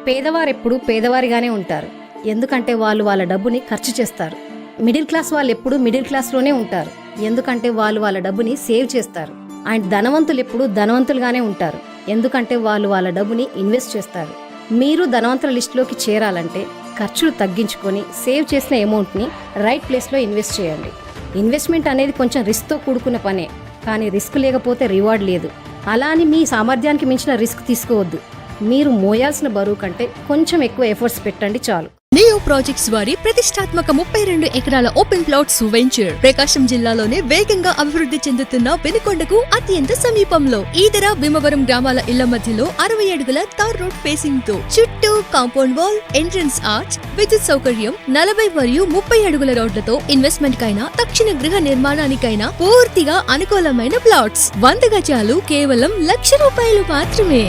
పేదవారెప్పుడు పేదవారిగానే ఉంటారు. ఎందుకంటే వాళ్ళు వాళ్ళ డబ్బుని ఖర్చు చేస్తారు. మిడిల్ క్లాస్ వాళ్ళు ఎప్పుడు మిడిల్ క్లాస్లోనే ఉంటారు. ఎందుకంటే వాళ్ళు వాళ్ళ డబ్బుని సేవ్ చేస్తారు. అండ్ ధనవంతులు ఎప్పుడు ధనవంతులుగానే ఉంటారు. ఎందుకంటే వాళ్ళు వాళ్ళ డబ్బుని ఇన్వెస్ట్ చేస్తారు. మీరు ధనవంతుల లిస్టులోకి చేరాలంటే ఖర్చులు తగ్గించుకొని సేవ్ చేసిన అమౌంట్ని రైట్ ప్లేస్లో ఇన్వెస్ట్ చేయండి. ఇన్వెస్ట్మెంట్ అనేది కొంచెం రిస్క్తో కూడుకున్న పనే, కానీ రిస్క్ లేకపోతే రివార్డ్ లేదు. అలా అని మీ సామర్థ్యానికి మించిన రిస్క్ తీసుకోవద్దు. మీరు మోయాల్సిన బరువు కంటే కొంచెం ఎక్కువ ఎఫర్ట్స్ పెట్టండి చాలు. నియో ప్రాజెక్ట్స్ వారి ప్రతిష్టాత్మక 32 ఎకరాల ఓపెన్ ప్లాట్స్ వెంచర్ ప్రకాశం జిల్లాలోనే వేగంగా అభివృద్ధి చెందుతున్న వెనుకొండకు అత్యంత సమీపంలో ఈదర భీమవరం గ్రామాల ఇళ్ల మధ్యలో 60 అడుగుల తార్ రోడ్ ఫేసింగ్ తో చుట్టూ కాంపౌండ్ వాల్, ఎంట్రన్స్ ఆర్చ్, విద్యుత్ సౌకర్యం, 40 మరియు 30 అడుగుల రోడ్లతో ఇన్వెస్ట్మెంట్ కైనా తక్షణ గృహ నిర్మాణానికైనా పూర్తిగా అనుకూలమైన ప్లాట్స్. 100 గజాలు కేవలం ₹1,00,000 మాత్రమే.